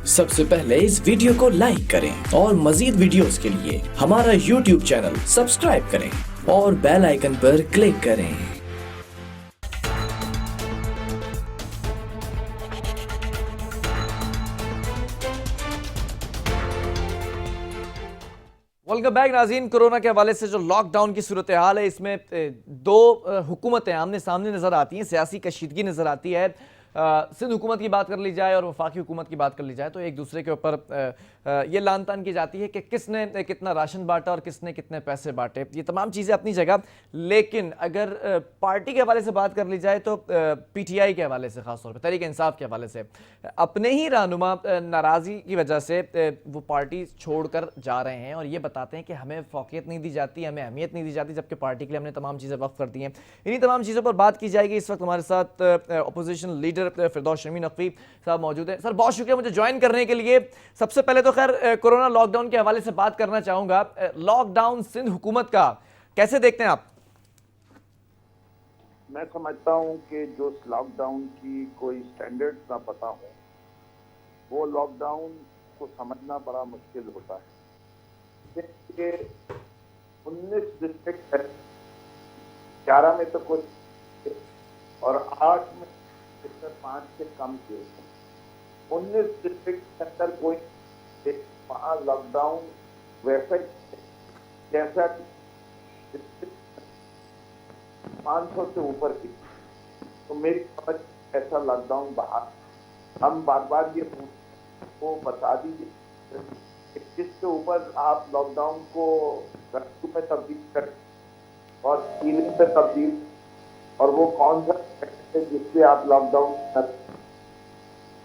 सबसे पहले इस वीडियो को लाइक करें और मजीद वीडियोस के लिए हमारा YouTube चैनल सब्सक्राइब करें और बेल आइकन पर क्लिक करें। वेलकम बैक नाज़रीन। कोरोना के हवाले से जो लॉकडाउन की सूरत हाल है, इसमें दो हुकूमतें आमने सामने नज़र आती हैं, सियासी कशीदगी नज़र आती है। सिंध हुकूमत की बात कर ली जाए और वफाकी हुकूमत की बात कर ली जाए तो एक दूसरे के ऊपर ये लान तान की जाती है कि किसने कितना राशन बांटा और किसने कितने पैसे बांटे। ये तमाम चीज़ें अपनी जगह, लेकिन अगर पार्टी के हवाले से बात कर ली जाए तो PTI के हवाले से, ख़ासतौर पर तहरीक इंसाफ के हवाले से, अपने ही रहनुमा नाराज़गी की वजह से वो पार्टी छोड़कर जा रहे हैं और ये बताते हैं कि हमें फ़ौक़ियत नहीं दी जाती, हमें अहमियत नहीं दी जाती, जबकि पार्टी के लिए हमने तमाम चीज़ें वक्फ कर दी हैं। इन्हीं तमाम चीज़ों पर बात की जाएगी। इस वक्त हमारे साथ अपोजिशन लीडर फिरदौस शमी नकवी साहब मौजूद हैं। सर, बहुत शुक्रिया मुझे ज्वाइन करने के लिए। सबसे पहले तो खैर कोरोना लॉकडाउन के हवाले से बात करना चाहूँगा। लॉकडाउन सिंध हुकूमत का कैसे देखते हैं आप? मैं समझता हूं कि जो लॉकडाउन की कोई स्टैंडर्ड्स ना पता हो, वो लॉकडाउन को समझना बड़ा मुश्किल होता है। कि 19 डिस्ट्रिक्ट है, 11 में तो कुछ और 8 में 5 से कम के 19 डिस्ट्रिक्ट के अंदर कोई वहाँ लॉकडाउन वैसा जैसा 500 से ऊपर की, तो मेरी समझ ऐसा लॉकडाउन बाहर। हम बार बार ये वो बता दीजिए जिसके ऊपर आप लॉकडाउन को कर्फ्यू में तब्दील करें और सीलिंग पे तब्दील, और वो कौन सा जिससे आप लॉकडाउन कर,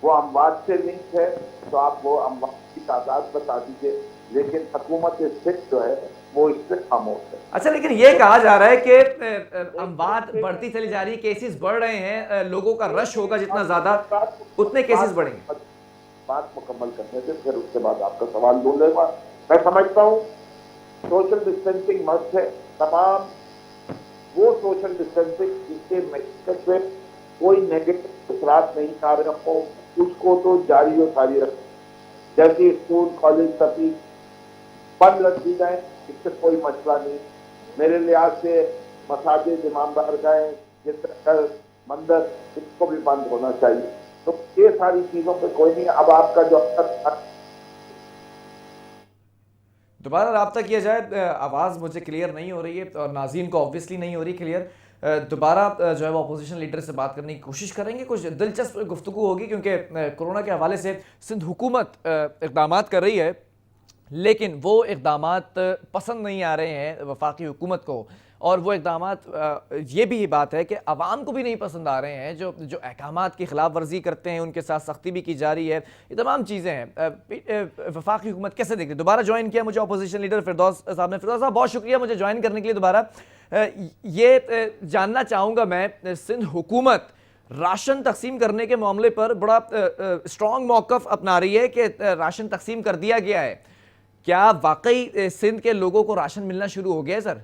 वो अमवात से लिंक है तो आप वो अमवात की तादाद बता दीजिए। लेकिन हुकूमत स्थित जो है वो इससे खामोश है। अच्छा, लेकिन ये कहा जा रहा है कि अमवात बढ़ती चली जा रही है, केसेस बढ़ रहे हैं, लोगों का रश होगा जितना ज्यादा उतने केसेस बढ़ेंगे। बात मुकम्मल करने से फिर उसके बाद आपका सवाल बोलेगा। मैं समझता हूँ सोशल डिस्टेंसिंग मस्ट है, तमाम वो सोशल डिस्टेंसिंग जिसके मैसेज पे कोई नेगेटिव असरात नहीं आ रहे हो, उसको तो जारी और सारी रखें। जैसे स्कूल कॉलेज सभी बंद रख दी जाए, इससे कोई मसला नहीं। मेरे लिहाज से मसाजिद, इमामबार गए, जिस तरह मंदिर, इसको भी बंद होना चाहिए। तो ये सारी चीजों पे कोई नहीं। अब आपका जो दोबारा रब्ता किया जाए, आवाज़ मुझे क्लियर नहीं हो रही है और नाज़रीन को ऑब्वियसली नहीं हो रही क्लियर। दोबारा जो है वो अपोजिशन लीडर से बात करने की कोशिश करेंगे। कुछ दिलचस्प गुफ्तगू होगी क्योंकि कोरोना के हवाले से सिंध हुकूमत इक़दाम कर रही है, लेकिन वो इक़दामात पसंद नहीं आ रहे हैं वफाकी हुकूमत को, और वो इक़दामात ये भी बात है कि आवाम को भी नहीं पसंद आ रहे हैं। जो जो अहकामात की खिलाफ वर्जी करते हैं उनके साथ सख्ती भी की जा रही है। ये तमाम चीज़ें हैं। वफाकी हुकूमत कैसे देखते हैं? दोबारा ज्वाइन किया मुझे अपोजिशन लीडर फिरदौस साहब ने। फिरदौस साहब, बहुत शुक्रिया मुझे ज्वाइन करने के लिए दोबारा। ये जानना चाहूँगा मैं, सिंध हुकूमत राशन तकसीम करने के मामले पर बड़ा स्ट्रॉन्ग मौक़िफ़ अपना रही है कि राशन तकसीम कर दिया गया है। क्या वाकई सिंध के लोगों को राशन मिलना शुरू हो गया है? सर,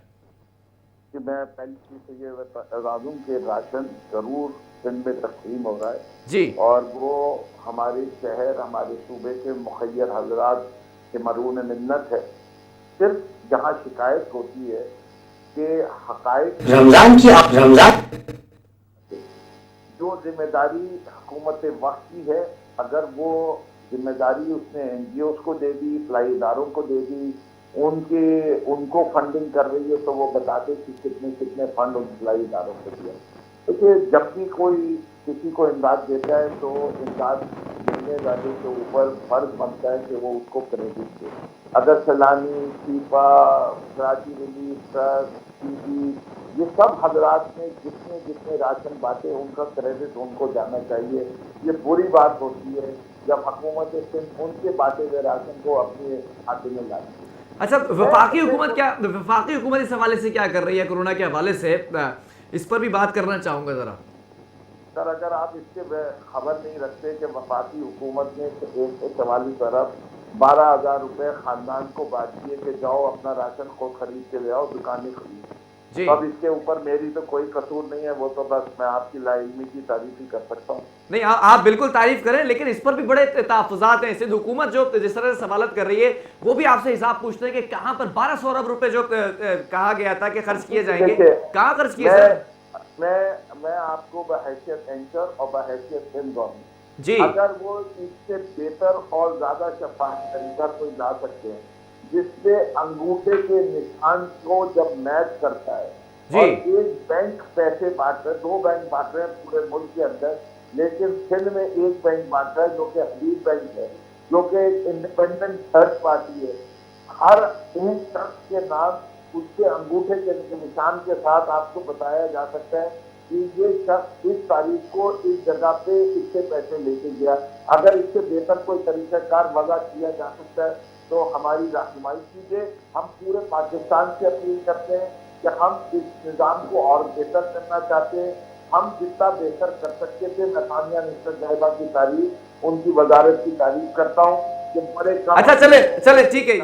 कि मैं पहली चीज तो ये बता दूं कि राशन जरूर सिंध में तकसीम हो रहा है जी, और वो हमारे शहर, हमारे सूबे के मुखय्यर हजरात के मरून मिन्नत है। सिर्फ जहाँ शिकायत होती है कि हकायक रमजान की आप रमजान जो जिम्मेदारी हुकूमत वक्त की है, अगर वो जिम्मेदारी उसने NGOs को दे दी, फलाई इदारों को दे दी, उनको फंडिंग कर रही है, तो वो बताते कि कितने कितने फंड उन फलाई इदारों को दिया। देखिए, जब भी कोई किसी को इमदाद देता है तो इमदाद देने वाले के ऊपर फर्ज बनता है कि वो उसको क्रेडिट दे। अगर सैलानी, FIFA, Karachi relief trust, TV, ये सब हजरात ने जितने जितने राशन बांटे उनका क्रेडिट उनको जाना चाहिए। ये बुरी बात होती है जब हुकूमत सिर्फ उनके बांटे हुए राशन को अपने खाते में लाती है। अच्छा, वफाकी हुकूमत इस हवाले से क्या कर रही है कोरोना के हवाले से? इस पर भी बात करना चाहूँगा ज़रा। सर, अगर आप इसके खबर नहीं रखते कि वफाकी हुकूमत ने 144 अरब 12,000 रुपए खानदान को बांट दिए कि जाओ अपना राशन को खरीद के ले आओ, दुकानें खरीद, जी। तो अब इसके ऊपर मेरी तो कोई कसूर नहीं है, वो तो बस मैं आपकी लाइल्मी की तारीफ ही कर सकता हूँ। नहीं, आप बिल्कुल तारीफ करें, लेकिन इस पर भी बड़े तहफुजात हैं। सिंध हुकूमत जो जिस तरह से सवालत कर रही है, वो भी आपसे हिसाब पूछते हैं कि कहां पर 1200 अरब रुपए जो कहा गया था कि खर्च किए जाएंगे, देखिए, कहां खर्च किए मैं सर? मैं आपको बहैसियत एंकर और बहैसियत हिंद जी। अगर वो इससे बेहतर और ज्यादा शफाफ तरीका कोई ला सकते हैं, जिससे अंगूठे के निशान को जब मैच करता है जी। और एक बैंक पैसे बांट रहे, 2 बैंक बांट रहे हैं पूरे मुल्क के अंदर, लेकिन सिंध में एक बैंक बांट रहा है जो कि हबीब बैंक है, जो कि एक इंडिपेंडेंट थर्ड पार्टी है। हर एक शख्स के नाम उसके अंगूठे के निशान के साथ आपको बताया जा सकता है कि ये शख्स इस तारीख को इस जगह पे इससे पैसे लेके गया। अगर इससे बेहतर कोई तरीकाकार वजह किया जा सकता है तो हमारी रहनुमाई कीजिए। हम पूरे पाकिस्तान से अपील करते हैं कि हम इस निज़ाम को और बेहतर करना चाहते हैं। हम जितना बेहतर कर सकते थे, मैं तानिया निस्तर जहबा की तारीफ, उनकी वजारत की तारीफ करता हूँ कि बड़े कम। अच्छा, चले चले, ठीक है।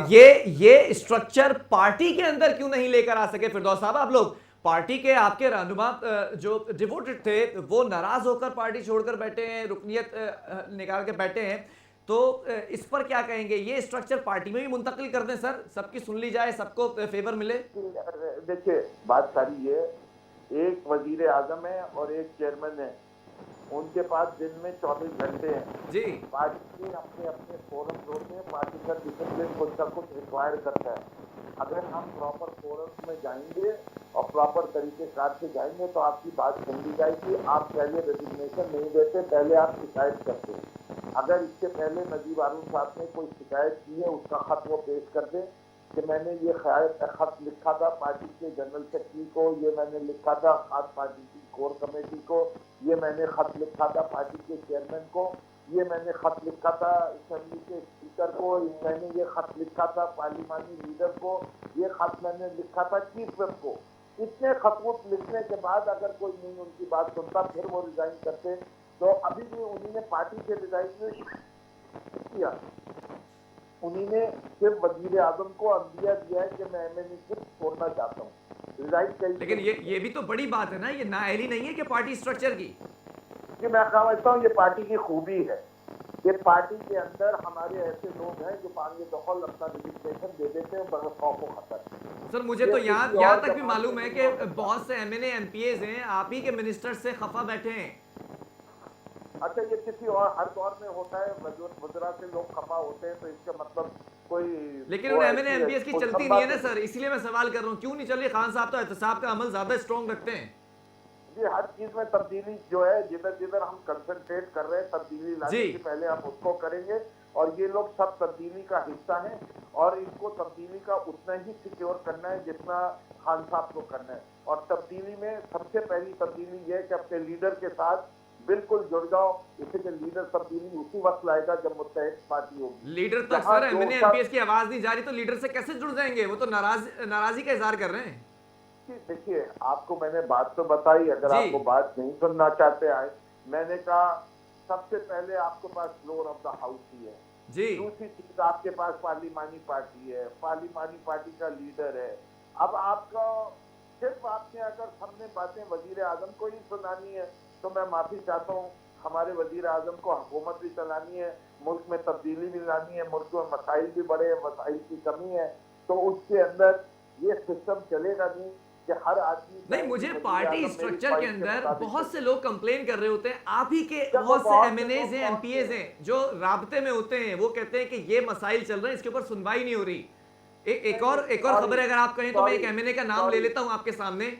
ये स्ट्रक्चर पार्टी के अंदर क्यों नहीं लेकर आ सके फिरदौस साहब? आप लोग पार्टी के आपके रहनुमा जो डिवोटेड थे, वो नाराज होकर पार्टी छोड़कर बैठे हैं, रुकनियत निकाल के बैठे हैं, तो इस पर क्या कहेंगे? ये स्ट्रक्चर पार्टी में भी मुंतकिल कर दें सर, सबकी सुन ली जाए, सबको फेवर मिले। देखिए, बात सारी ये, एक वजीर आजम है और एक चेयरमैन है, उनके पास दिन में 24 घंटे हैं। जी। पार्टी के अपने अपने फोरम होते हैं, पार्टी का डिसिप्लिन कुछ ना कुछ रिक्वायर करता है। अगर हम प्रॉपर फोरम में जाएंगे और प्रॉपर तरीके कार से जाएंगे तो आपकी बात सुन ली जाएगी। आप पहले रेजिग्नेशन नहीं देते, पहले आप शिकायत करते हैं। अगर इससे पहले नजीब हारून साहब ने कोई शिकायत की है, उसका खत वो पेश कर दें कि मैंने ये खत लिखा था पार्टी के जनरल सेक्रेटरी को, ये मैंने लिखा था खास पार्टी की कोर कमेटी को, ये मैंने खत लिखा था पार्टी के चेयरमैन को, ये मैंने खत लिखा था असेंबली के स्पीकर को, मैंने ये खत लिखा था पार्लिमानी लीडर को, ये खत मैंने लिखा था चीफ विप को। इतने खतूत लिखने के बाद अगर कोई नहीं उनकी बात सुनता, फिर वो रिजाइन करते, तो अभी भी उन्होंने पार्टी से रिजाइन किया। उन्होंने सिर्फ वजीर आजम को अंदिया दिया है कि मैं एमएनए छोड़ना चाहता हूँ, रिजाइन चाहिए। लेकिन ये भी तो बड़ी बात है ना, ये नाअहली नहीं है कि पार्टी स्ट्रक्चर की। कि मैं समझता हूँ ये पार्टी की खूबी है कि पार्टी के अंदर हमारे ऐसे लोग हैं जो पानी दखल अपना रजिस्ट्रेशन दे देते हैं बगैर खौफ व खतर। सर, मुझे तो यहाँ तक भी मालूम है कि बहुत से एमएनए एमपीएज हैं, आप ही के मिनिस्टर से खफा बैठे हैं। अच्छा, ये किसी और हर दौर में होता है, वज़रा से लोग खफा होते हैं, तो इसका मतलब कोई, लेकिन उन एमएनए एमपीएस की चलती नहीं है ना सर, इसलिए मैं सवाल कर रहा हूँ, क्यों नहीं चल रही? खान साहब तो एहतसाब का अमल ज्यादा स्ट्रॉन्ग रखते हैं। जी, हर चीज में तब्दीली जो है, जिधर जिधर हम कंसंट्रेट कर रहे हैं तब्दीली लाने से पहले हम उसको करेंगे, और ये लोग सब तब्दीली का हिस्सा हैं, और इनको तब्दीली का उतना ही सिक्योर करना है जितना खान साहब को करना है। और तब्दीली में सबसे पहली तब्दीली ये है कि अपने लीडर के साथ बिल्कुल जुड़ जाओ। इसलिए लीडर तब्दीली उसी वक्त लाएगा जब मुत्तहिद पार्टी होगी। लीडर तक सर एमएनए एमपीएस की आवाज नहीं जा रही, तो लीडर से कैसे जुड़ जाएंगे? वो तो नाराजगी का इजहार कर रहे हैं। देखिए, आपको मैंने बात तो बताई, अगर आपको बात नहीं सुनना चाहते आए, मैंने कहा सबसे पहले आपके पास फ्लोर ऑफ द हाउस ही है जी। दूसरी चीज, आपके पास पार्लिमानी पार्टी है, पार्लिमानी पार्टी का लीडर है। अब आपका सिर्फ आपने अगर हमने बातें वजीर आजम को ही सुनानी है तो मैं माफी चाहता हूँ, हमारे वजीर आजम को हुकूमत भी चलानी है, मुल्क में तब्दीली भी लानी है, मुल्क में मसाइल भी बड़े हैं, मसाइल की कमी है, तो उसके अंदर ये सिस्टम चलेगा नहीं कि हर आदमी नहीं। मुझे पार्टी स्ट्रक्चर के अंदर बहुत से लोग कंप्लेन कर रहे होते हैं, आप ही के बहुत से एमएनएज हैं, एमपीएज हैं जो राब्ते में होते हैं, वो कहते हैं कि ये मसाइल चल रहे हैं, इसके ऊपर सुनवाई नहीं हो रही। एक और खबर अगर आप कहें तो मैं एक एमएनए का नाम ले लेता हूं आपके सामने।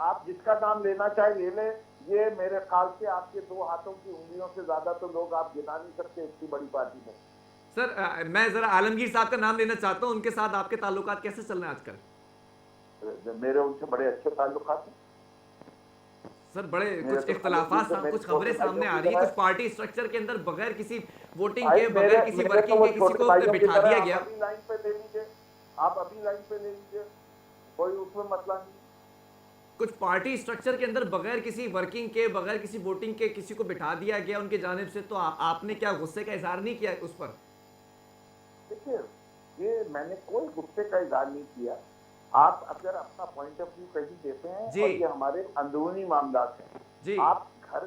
आप जिसका नाम लेना चाहे ले ले। ये मेरे ख्याल से आपके 2 हाथों की उंगलियों से ज्यादा तो लोग आप गिना नहीं सकते इतनी बड़ी पार्टी में। सर, मैं जरा आलमगीर साहब का नाम लेना चाहता हूं, उनके साथ आपके ताल्लुकात कैसे चल रहे हैं आजकल? मेरे उनसे बड़े अच्छे ताल्लुकात हैं सर। बड़े कुछ इख्तलाफात, कुछ खबरें सामने आ रही है, कुछ पार्टी स्ट्रक्चर के अंदर बगैर किसी वोटिंग के, बगैर किसी वर्किंग के किसी को बिठा दिया गया। अभी लाइन पे ले लीजिए, आप अभी लाइन पे ले लीजिए, कोई उसमें मसला नहीं। कुछ पार्टी स्ट्रक्चर के अंदर बगैर किसी वर्किंग के, बगैर किसी वोटिंग के किसी को बिठा दिया गया उनके जानिब से, तो आपने क्या गुस्से का इजहार नहीं किया उस पर? देखिए, ये मैंने कोई गुस्से का इजहार नहीं किया। आप अगर अपना पॉइंट ऑफ व्यू कहीं देते हैं जी। और ये हमारे अंदरूनी मामला हैं, जी आप घर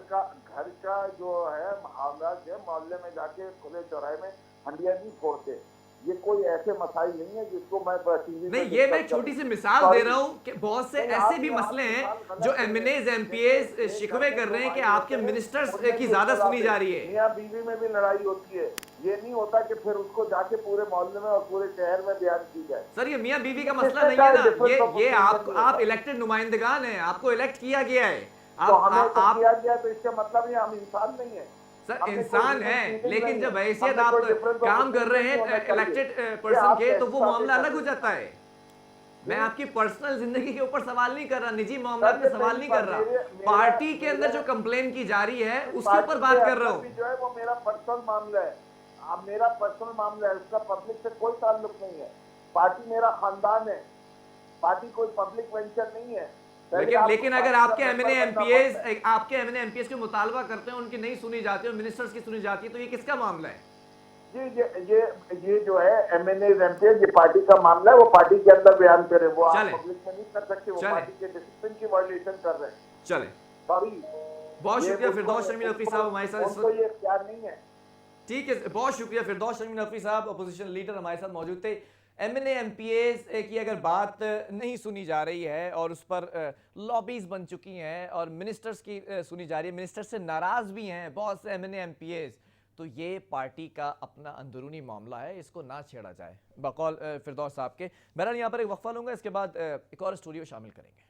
का जो है मामला है, मोहल्ले में जाके खुले चौराहे में हंडिया नहीं फोड़ते। ये कोई ऐसे मसाइल नहीं है जिसको मैं टीवी नहीं, ये मैं एक छोटी सी मिसाल दे रहा हूँ कि बहुत से ऐसे भी मसले हैं जो एमएनएज एमपीएस शिकवे कर रहे हैं कि आपके मिनिस्टर्स की ज्यादा सुनी जा रही है। मियां बीवी में भी लड़ाई होती है, ये नहीं होता कि फिर उसको जाके पूरे मोहल्ले में और पूरे शहर में बयान की जाए। सर, ये मियां बीवी का मसला नहीं है ना, ये आप इलेक्टेड नुमाइंदगान हैं, आपको इलेक्ट किया गया है। तो हमें तो किया गया, तो इसका मतलब ये हम इंसान नहीं है। सर इंसान है, लेकिन जब हैसियत आप काम कर रहे हैं इलेक्टेड पर्सन के, तो वो मामला अलग हो जाता है। मैं आपकी पर्सनल जिंदगी के ऊपर सवाल नहीं कर रहा, निजी मामला में सवाल नहीं कर रहा, पार्टी के अंदर जो कंप्लेन की जा रही है उसके ऊपर बात कर रहा हूँ। जो है वो मेरा पर्सनल मामला है, अब मेरा पर्सनल मामला है, उसका पब्लिक से कोई ताल्लुक नहीं है। पार्टी मेरा खानदान है, पार्टी कोई पब्लिक वेंचर नहीं है। लेकिन अगर आपके एमएनए एमपीएस के मुतालबा करते हैं, उनकी नहीं सुनी जाती और मिनिस्टर्स की सुनी जाती है, तो ये किसका मामला है? ये जो है एमएनए एमपीएस, ये पार्टी का मामला है, वो पार्टी के अंदर बयान करे, वो आप पब्लिक में नहीं कर सकते, वो पार्टी के डिसिप्लिन की वायलेशन कर रहे हैं। चले, सॉरी, बहुत शुक्रिया फिरदौस शर्मीन नकवी साहब हमारे साथ इस वक्त। ये इख्तियार नहीं है। ठीक है, बहुत शुक्रिया फिरदौस शर्मीन नकवी साहब, अपोजिशन लीडर हमारे साथ मौजूद थे। एमएनए एमपीएस की अगर बात नहीं सुनी जा रही है और उस पर लॉबीज बन चुकी हैं और मिनिस्टर्स की सुनी जा रही है, मिनिस्टर से नाराज भी हैं बहुत से एमएनए एमपीएस, तो ये पार्टी का अपना अंदरूनी मामला है, इसको ना छेड़ा जाए, बकौल फिरदौस साहब के। बहरहाल यहाँ पर एक वक्फा लूंगा, इसके बाद एक और स्टूडियो शामिल करेंगे।